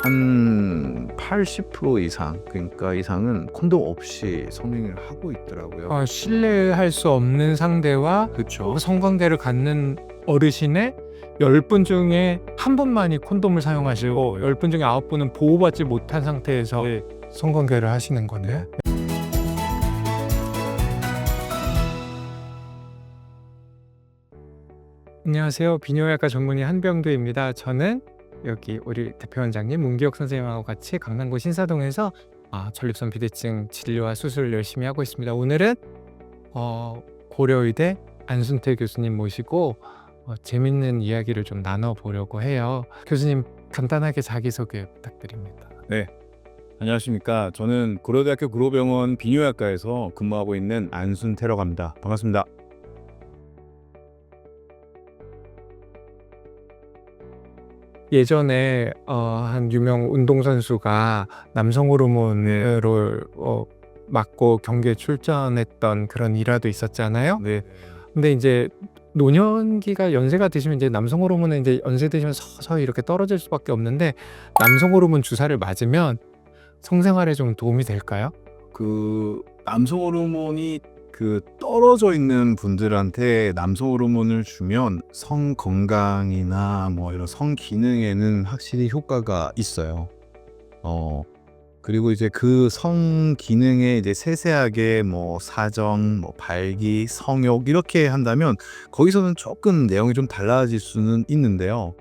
한 80% 이상, 그러니까 이상은 콘돔 없이 성행위를 하고 있더라고요. 신뢰할 수 없는 상대와 그쵸? 성관계를 갖는 어르신의 10분 중에 한 분만이 콘돔을 사용하시고 10분 중에 9분은 보호받지 못한 상태에서 성관계를 하시는 거네. 안녕하세요. 비뇨기과 전문의 한병두입니다. 저는 여기 우리 대표원장님 문기혁 선생님하고 같이 강남구 신사동에서 전립선 비대증 진료와 수술을 열심히 하고 있습니다. 오늘은 고려의대 안순태 교수님 모시고 재밌는 이야기를 좀 나눠보려고 해요. 교수님 간단하게 자기소개 부탁드립니다. 안녕하십니까. 저는 고려대학교 구로병원 비뇨기과에서 근무하고 있는 안순태라고 합니다. 반갑습니다. 예전에 한 유명 운동선수가 남성 호르몬을 맞고 경기에 출전했던 그런 일화도 있었잖아요. 네. 근데 이제 노년기가 연세가 드시면 이제 남성 호르몬은 이제 연세 드시면 서서히 이렇게 떨어질 수밖에 없는데 남성 호르몬 주사를 맞으면 성생활에 좀 도움이 될까요? 남성 호르몬이 떨어져 있는 분들한테 남성 호르몬을 주면 성 건강이나 뭐 이런 성 기능에는 확실히 효과가 있어요. 그리고 이제 그 성 기능에 이제 세세하게 뭐 사정, 뭐 발기, 성욕 이렇게 한다면 거기서는 조금 내용이 좀 달라질 수는 있는데요.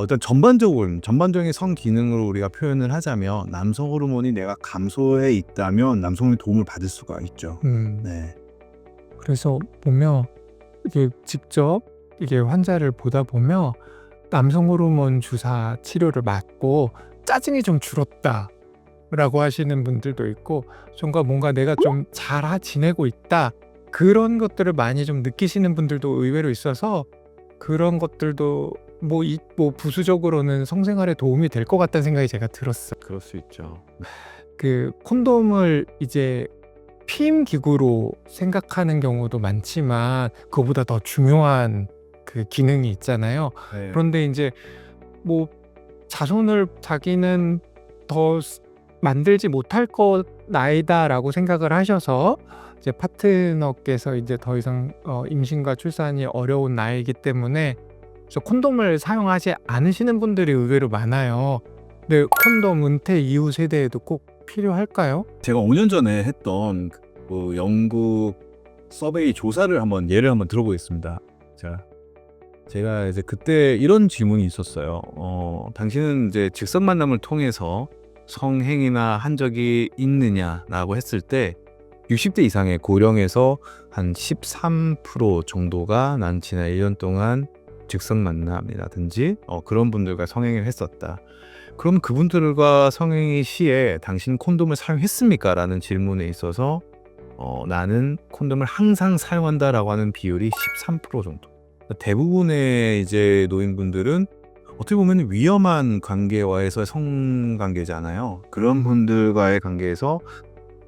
일단 전반적인 성 기능으로 우리가 표현을 하자면 남성 호르몬이 내가 감소해 있다면 남성 호르몬이 도움을 받을 수가 있죠. 네. 그래서 보면 이게 직접 이게 환자를 보다 보면 남성 호르몬 주사 치료를 맞고 짜증이 좀 줄었다 라고 하시는 분들도 있고 뭔가 내가 좀 잘 지내고 있다 그런 것들을 많이 좀 느끼시는 분들도 의외로 있어서 그런 것들도 뭐 부수적으로는 성생활에 도움이 될 것 같다는 생각이 제가 들었어요. 그럴 수 있죠. 그 콘돔을 이제 피임 기구로 생각하는 경우도 많지만 그거보다 더 중요한 그 기능이 있잖아요. 네. 그런데 이제 뭐 자손을 자기는 더 만들지 못할 것 나이다라고 생각을 하셔서 이제 파트너께서 이제 더 이상 임신과 출산이 어려운 나이이기 때문에 그래서 콘돔을 사용하지 않으시는 분들이 의외로 많아요. 근데 콘돔 은퇴 이후 세대에도 꼭 필요할까요? 제가 5년 전에 했던 그 영국 서베이 조사를 예를 한번 들어보겠습니다. 제가 이제 그때 이런 질문이 있었어요. 당신은 이제 직접 만남을 통해서 성행위나 한 적이 있느냐라고 했을 때 60대 이상의 고령에서 한 13% 정도가 난 지난 1년 동안 직접 만남이라든지 그런 분들과 성행위를 했었다. 그럼 그분들과 성행위 시에 당신 콘돔을 사용했습니까? 라는 질문에 있어서 나는 콘돔을 항상 사용한다라고 하는 비율이 13% 정도. 대부분의 이제 노인분들은 어떻게 보면 위험한 관계와에서의 성관계잖아요. 그런 분들과의 관계에서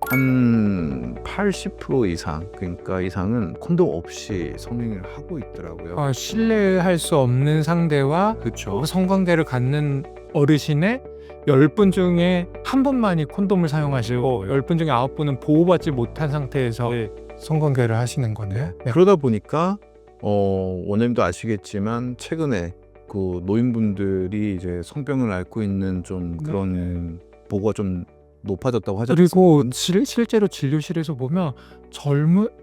한 80% 이상, 그러니까 이상은 콘돔 없이 성행위를 하고 있더라고요. 신뢰할 수 없는 상대와 그렇죠. 성관계를 갖는 어르신의 10분 중에 한 분만이 콘돔을 사용하시고 10분 중에 9분은 보호받지 못한 상태에서 성관계를 하시는 거네. 그러다 보니까 원장님도 아시겠지만 최근에 그 노인분들이 이제 성병을 앓고 있는 좀 그런 보고가 좀 높아졌다고 하죠. 그리고 실제로 진료실에서 보면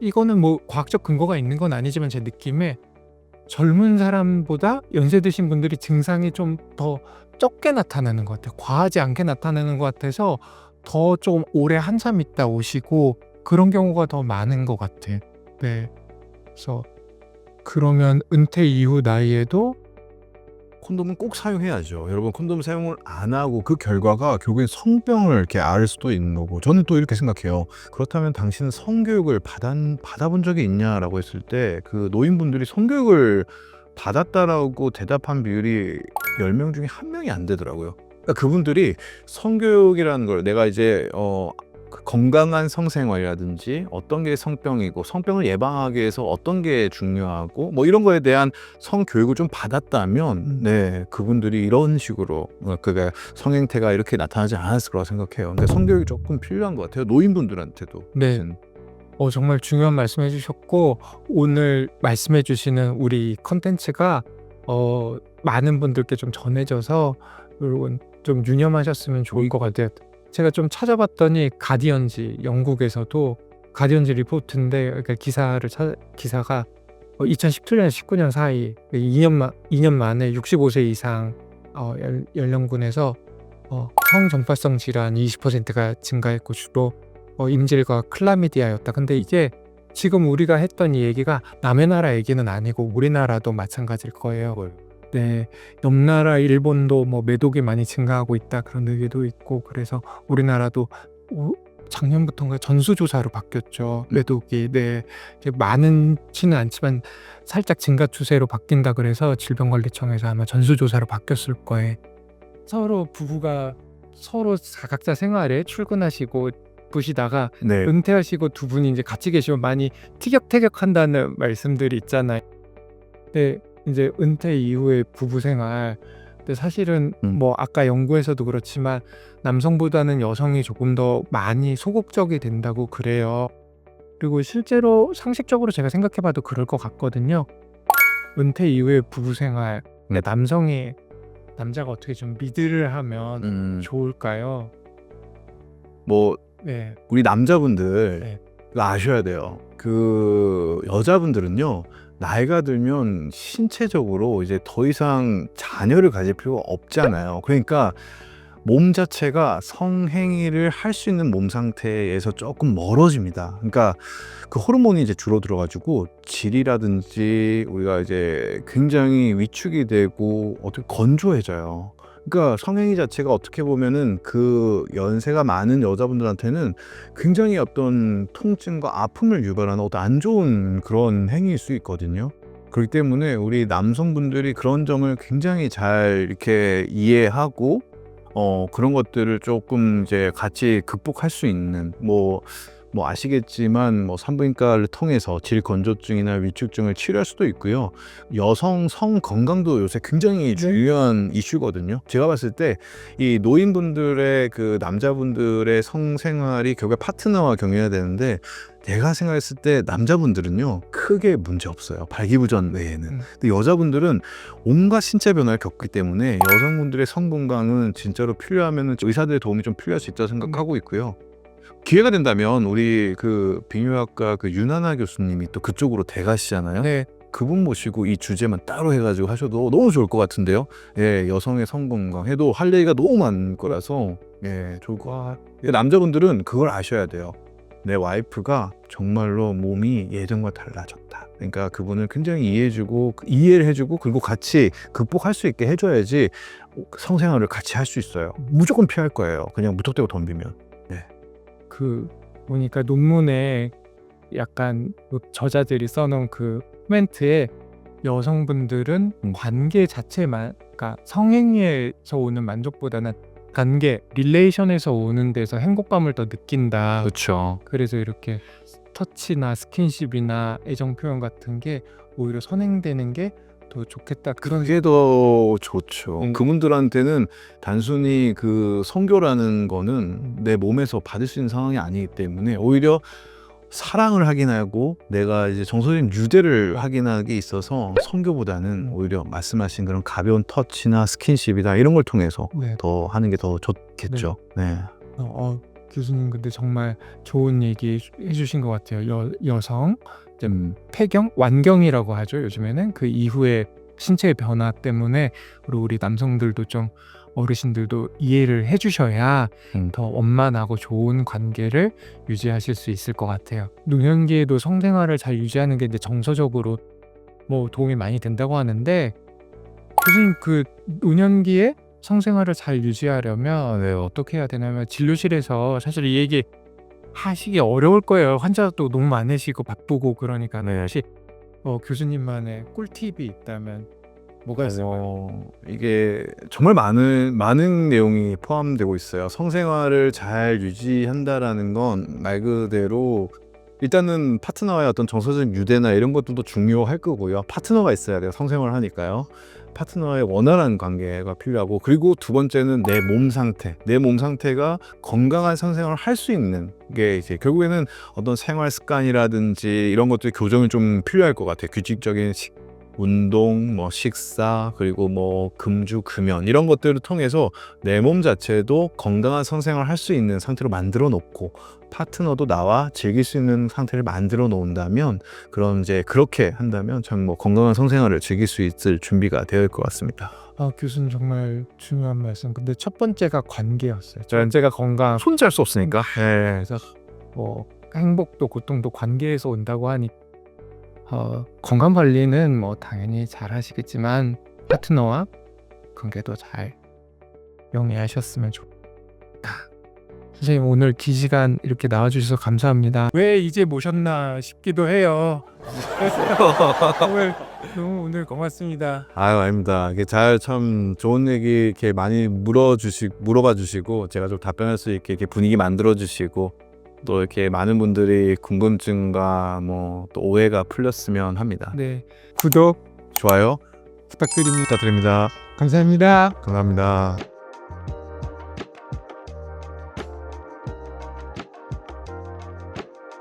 이거는 뭐 과학적 근거가 있는 건 아니지만 제 느낌에 젊은 사람보다 연세 드신 분들이 증상이 좀 더 적게 나타나는 것 같아요. 과하지 않게 나타나는 것 같아서 더 좀 오래 한참 있다 오시고 그런 경우가 더 많은 것 같아. 네. 그래서 그러면 은퇴 이후 나이에도 콘돔은 꼭 사용해야죠. 여러분, 콘돔 사용을 안 하고 그 결과가 결국엔 성병을 이렇게 앓을 수도 있는 거고, 저는 또 이렇게 생각해요. 그렇다면 당신은 성교육을 받아본 적이 있냐라고 했을 때 그 노인분들이 성교육을 받았다라고 대답한 비율이 10명 중에 1명이 안 되더라고요. 그러니까 그분들이 성교육이라는 걸 내가 이제 그 건강한 성생활이라든지 어떤 게 성병이고 성병을 예방하기 위해서 어떤 게 중요하고 뭐 이런 거에 대한 성교육을 좀 받았다면 네 그분들이 이런 식으로 그게 성행태가 이렇게 나타나지 않았을 거라 생각해요. 근데 성교육이 조금 필요한 것 같아요. 노인분들한테도. 네. 사실은. 정말 중요한 말씀해 주셨고 오늘 말씀해 주시는 우리 컨텐츠가 많은 분들께 좀 전해져서 여러분 좀 유념하셨으면 좋을 것 같아요. 제가 좀 찾아봤더니 가디언지 영국에서도 가디언지 리포트인데 그러니까 기사가 2017년 19년 사이 2년 만에 65세 이상 연령군에서 성전파성 질환 20%가 증가했고 주로 임질과 클라미디아였다. 근데 이게 지금 우리가 했던 이 얘기가 남의 나라 얘기는 아니고 우리나라도 마찬가지일 거예요. 네, 옆 나라 일본도 뭐 매독이 많이 증가하고 있다 그런 얘기도 있고 그래서 우리나라도 작년부터인가 전수조사로 바뀌었죠. 매독이 네 이제 많지는 않지만 살짝 증가 추세로 바뀐다 그래서 질병관리청에서 아마 전수조사로 바뀌었을 거예요. 서로 부부가 서로 각자 생활에 출근하시고 보시다가 네. 은퇴하시고 두 분이 이제 같이 계시면 많이 티격태격한다는 말씀들이 있잖아요. 근데 이제 은퇴 이후의 부부 생활 근데 사실은 뭐 아까 연구에서도 그렇지만 남성보다는 여성이 조금 더 많이 소극적이 된다고 그래요. 그리고 실제로 상식적으로 제가 생각해봐도 그럴 것 같거든요. 은퇴 이후의 부부 생활 근데 남자가 어떻게 좀 리드를 하면 좋을까요? 뭐 네. 우리 남자분들 네. 아셔야 돼요. 그 여자분들은요 나이가 들면 신체적으로 이제 더 이상 자녀를 가질 필요가 없잖아요. 그러니까 몸 자체가 성행위를 할 수 있는 몸 상태에서 조금 멀어집니다. 그러니까 그 호르몬이 이제 줄어들어가지고 질이라든지 우리가 이제 굉장히 위축이 되고 어떻게 건조해져요. 그러니까 성행위 자체가 어떻게 보면은 그 연세가 많은 여자분들한테는 굉장히 어떤 통증과 아픔을 유발하는 어떤 안 좋은 그런 행위일 수 있거든요. 그렇기 때문에 우리 남성분들이 그런 점을 굉장히 잘 이렇게 이해하고 그런 것들을 조금 이제 같이 극복할 수 있는 뭐 아시겠지만 뭐 산부인과를 통해서 질 건조증이나 위축증을 치료할 수도 있고요. 여성 성 건강도 요새 굉장히 중요한 이슈거든요. 제가 봤을 때 이 노인분들의 그 남자분들의 성생활이 결국에 파트너와 경유해야 되는데 내가 생각했을 때 남자분들은요 크게 문제 없어요. 발기부전 외에는. 근데 여자분들은 온갖 신체 변화를 겪기 때문에 여성분들의 성 건강은 진짜로 필요하면 의사들의 도움이 좀 필요할 수 있다고 생각하고 있고요. 기회가 된다면 우리 그 비뇨기과 그 윤하나 교수님이 또 그쪽으로 대가시잖아요. 네. 그분 모시고 이 주제만 따로 해가지고 하셔도 너무 좋을 것 같은데요. 예, 여성의 성건강 해도 할 얘기가 너무 많을 거라서 예, 좋을 것 같아요. 남자분들은 그걸 아셔야 돼요. 내 와이프가 정말로 몸이 예전과 달라졌다. 그러니까 그분을 굉장히 이해를 해주고 그리고 같이 극복할 수 있게 해줘야지 성생활을 같이 할 수 있어요. 무조건 피할 거예요. 그냥 무턱대고 덤비면. 그 보니까 논문에 약간 저자들이 써놓은 그 코멘트에 여성분들은 관계 자체만 그러니까 성행위에서 오는 만족보다는 관계, 릴레이션에서 오는 데서 행복감을 더 느낀다. 그렇죠. 그래서 이렇게 터치나 스킨십이나 애정 표현 같은 게 오히려 선행되는 게 더 좋겠다. 그게 더 좋죠. 그분들한테는 단순히 그 성교라는 거는 내 몸에서 받을 수 있는 상황이 아니기 때문에 오히려 사랑을 확인하고 내가 이제 정서적인 유대를 확인하기 있어서 성교보다는 오히려 말씀하신 그런 가벼운 터치나 스킨십이다 이런 걸 통해서 네. 더 하는 게 더 좋겠죠. 네. 교수님 근데 정말 좋은 얘기 해주신 것 같아요. 여성 폐경, 완경이라고 하죠. 요즘에는 그 이후에 신체의 변화 때문에 우리 남성들도 좀 어르신들도 이해를 해주셔야 더 원만하고 좋은 관계를 유지하실 수 있을 것 같아요. 노년기에도 성생활을 잘 유지하는 게 이제 정서적으로 뭐 도움이 많이 된다고 하는데 교수님 그 노년기에 성생활을 잘 유지하려면 어떻게 해야 되냐면 진료실에서 사실 이 얘기 하시기 어려울 거예요. 환자도 너무 많으시고 바쁘고 그러니까 혹시 교수님만의 꿀팁이 있다면 뭐가 있을까요? 이게 정말 많은 내용이 포함되고 있어요. 성생활을 잘 유지한다라는 건 말 그대로 일단은 파트너와의 어떤 정서적 유대나 이런 것들도 중요할 거고요. 파트너가 있어야 돼요. 성생활을 하니까요. 파트너와의 원활한 관계가 필요하고, 그리고 두 번째는 내 몸 상태. 내 몸 상태가 건강한 성생활을 할 수 있는 게 이제 결국에는 어떤 생활 습관이라든지 이런 것들이 교정이 좀 필요할 것 같아요. 규칙적인 운동, 뭐 식사, 그리고 뭐 금주, 금연 이런 것들을 통해서 내 몸 자체도 건강한 성생활을 할 수 있는 상태로 만들어 놓고, 파트너도 나와 즐길 수 있는 상태를 만들어 놓는다면, 그럼 이제 그렇게 한다면 참 뭐 건강한 성생활을 즐길 수 있을 준비가 되어 있을 것 같습니다. 아, 교수님 정말 중요한 말씀. 근데 첫 번째가 관계였어요. 첫 번째가 건강. 손잘 수 없으니까. 네. 그래서 뭐 행복도 고통도 관계에서 온다고 하니 건강 관리는 뭐 당연히 잘 하시겠지만 파트너와 관계도 잘 영위하셨으면 좋겠다. 선생님 오늘 긴 시간 이렇게 나와주셔서 감사합니다. 왜 이제 모셨나 싶기도 해요. 너무 오늘 고맙습니다. 아유, 아닙니다. 이게 잘 참 좋은 얘기 이렇게 많이 물어봐 주시고, 제가 좀 답변할 수 있게 이렇게 분위기 만들어 주시고, 또 이렇게 많은 분들이 궁금증과 뭐 또 오해가 풀렸으면 합니다. 네, 구독 좋아요 부탁드립니다. 부탁드립니다. 감사합니다. 감사합니다.